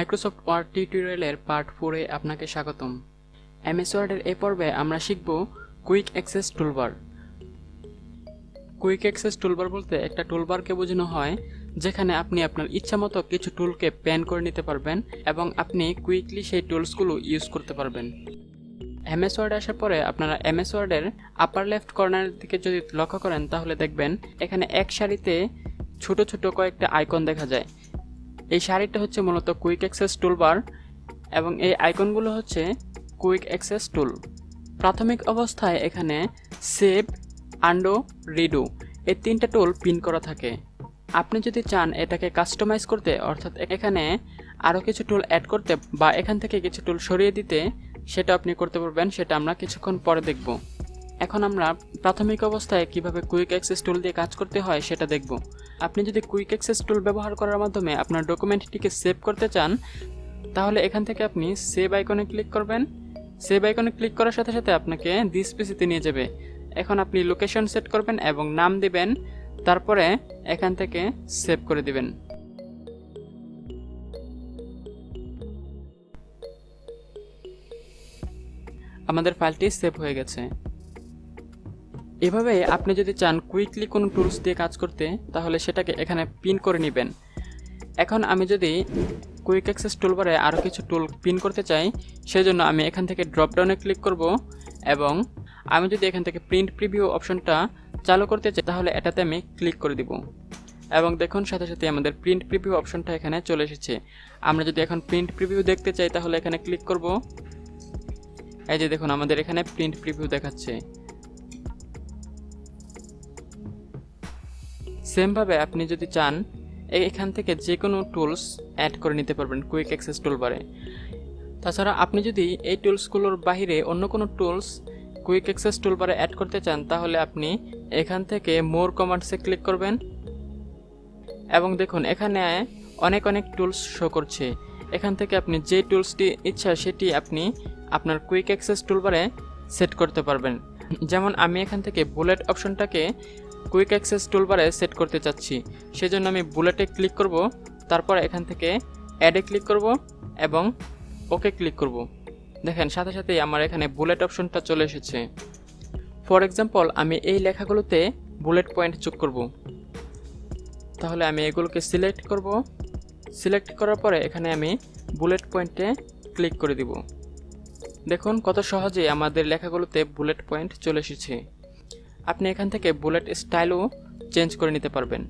Microsoft word টিউটোরিয়ালের part 4 এ আপনাকে স্বাগতম। এমএস ওয়ার্ডের এই পর্বে আমরা শিখব quick access toolbar. Quick access toolbar বলতে একটা টুলবারকে বোঝানো হয় যেখানে আপনি আপনার ইচ্ছামতো কিছু টুলকে প্যান করে নিতে পারবেন এবং আপনি কুইকলি সেই টুলসগুলো ইউজ করতে পারবেন। এমএস ওয়ার্ডে আসার পরে আপনারা এমএস ওয়ার্ডের আপার লেফট কর্নারের দিকে যদি লক্ষ্য করেন তাহলে দেখবেন এখানে এক সারিতে ছোট ছোট কয়েকটা আইকন দেখা যায়। এই সারিটা হচ্ছে মূলত কুইক অ্যাক্সেস টুলবার এবং এই আইকনগুলো হচ্ছে কুইক অ্যাক্সেস টুল। প্রাথমিক অবস্থায় এখানে সেভ, আন্ডো, রিডু এই তিনটা টুল পিন করা থাকে। আপনি যদি চান এটাকে কাস্টমাইজ করতে, অর্থাৎ এখানে আরও কিছু টুল অ্যাড করতে বা এখান থেকে কিছু টুল সরিয়ে দিতে, সেটা আপনি করতে পারবেন। সেটা আমরা কিছুক্ষণ পরে দেখব। এখন আমরা প্রাথমিক অবস্থায় কিভাবে কুইক অ্যাক্সেস টুল দিয়ে কাজ করতে হয় সেটা দেখব। আপনি যদি কুইক অ্যাক্সেস টুল ব্যবহার করার মাধ্যমে আপনার ডকুমেন্টটিকে সেভ করতে চান তাহলে এখান থেকে আপনি সেভ আইকনে ক্লিক করবেন। সেভ আইকনে ক্লিক করার সাথে সাথে আপনাকে দিস পিসিতে নিয়ে যাবে। এখন আপনি লোকেশন সেট করবেন এবং নাম দিবেন, তারপরে এখান থেকে সেভ করে দিবেন। আমাদের ফাইলটি সেভ হয়ে গেছে। এভাবে আপনি যদি চান কুইকলি কোনো টুলস দিয়ে কাজ করতে তাহলে সেটাকে এখানে পিন করে নেবেন। এখন আমি যদি কুইক অ্যাক্সেস টুলবারে আরও কিছু টুল পিন করতে চাই, সেজন্য আমি এখান থেকে ড্রপডাউনে ক্লিক করব এবং আমি যদি এখান থেকে প্রিন্ট প্রিভিউ অপশনটা চালু করতে চাই তাহলে এটাতে আমি ক্লিক করে দিব এবং দেখুন সাথে সাথে আমাদের প্রিন্ট প্রিভিউ অপশনটা এখানে চলে এসেছে। আমরা যদি এখন প্রিন্ট প্রিভিউ দেখতে চাই তাহলে এখানে ক্লিক করব। এই যে দেখুন আমাদের এখানে প্রিন্ট প্রিভিউ দেখাচ্ছে। সেমভাবে আপনি যদি চান এখান থেকে যে কোনো টুলস অ্যাড করে নিতে পারবেন কুইক অ্যাক্সেস টুলবারে। তাছাড়া আপনি যদি এই টুলসগুলোর বাইরে অন্য কোনো টুলস কুইক অ্যাক্সেস টুলবারে অ্যাড করতে চান তাহলে আপনি এখান থেকে মোর কমান্ডসে ক্লিক করবেন এবং দেখুন এখানে অনেক টুলস শো করছে। এখান থেকে আপনি যে টুলসটি ইচ্ছা সেটি আপনি আপনার কুইক অ্যাক্সেস টুলবারে সেট করতে পারবেন। যেমন আমি এখান থেকে বুলেট অপশনটাকে কুইক অ্যাক্সেস টুলবারে সেট করতে চাচ্ছি, সেজন্য আমি বুলেটে ক্লিক করব, তারপর এখান থেকে অ্যাডে ক্লিক করব এবং ওকে ক্লিক করব। দেখেন সাথে সাথেই আমার এখানে বুলেট অপশনটা চলে এসেছে। ফর এক্সাম্পল আমি এই লেখাগুলোতে বুলেট পয়েন্ট যোগ করব, তাহলে আমি এগুলোকে সিলেক্ট করব। সিলেক্ট করার পরে এখানে আমি বুলেট পয়েন্টে ক্লিক করে দিব। দেখুন কত সহজে আমাদের লেখাগুলোতে বুলেট পয়েন্ট চলে এসেছে। আপনি এখান থেকে বুলেট স্টাইলও চেঞ্জ করে নিতে পারবেন।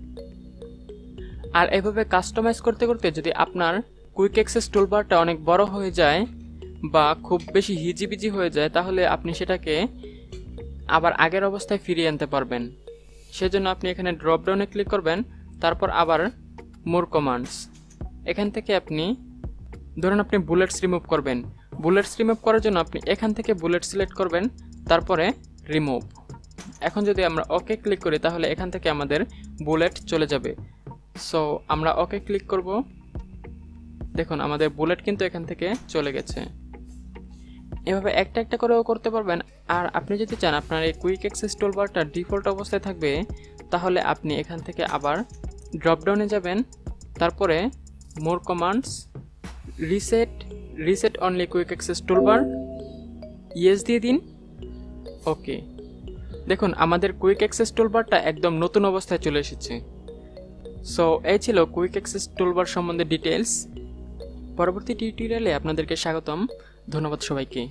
আর এভাবে কাস্টমাইজ করতে করতে যদি আপনার কুইক অ্যাক্সেস টুলবারটা অনেক বড় হয়ে যায় বা খুব বেশি হিজিবিজি হয়ে যায় তাহলে আপনি সেটাকে আবার আগের অবস্থায় ফিরিয়ে আনতে পারবেন। সেজন্য আপনি এখানে ড্রপডাউনে ক্লিক করবেন, তারপর আবার মোর কমান্ডস। এখান থেকে আপনি ধরুন আপনি বুলেটস রিমুভ করবেন। বুলেটস রিমুভ করার জন্য আপনি এখান থেকে বুলেট সিলেক্ট করবেন, তারপরে রিমুভ। এখন যদি আমরা ওকে ক্লিক করি তাহলে এখান থেকে আমাদের বুলেট চলে যাবে। সো আমরা ওকে ক্লিক করব। দেখুন আমাদের বুলেট কিন্তু এখান থেকে চলে গেছে। এভাবে একটা একটা করেও করতে পারবেন। আর আপনি যদি চান আপনার এই কুইক অ্যাক্সেস টুলবারটা ডিফল্ট অবস্থায় থাকবে তাহলে আপনি এখান থেকে আবার ড্রপডাউনে যাবেন, তারপরে more commands, reset only quick access toolbar, yes দিয়ে দিন, ওকে। দেখুন আমাদের কুইক অ্যাক্সেস টুলবারটা একদম নতুন অবস্থায় চলে এসেছে। সো এই ছিল কুইক অ্যাক্সেস টুলবার সম্বন্ধে ডিটেলস। পরবর্তী টিউটোরিয়ালে আপনাদেরকে স্বাগতম। ধন্যবাদ সবাইকে।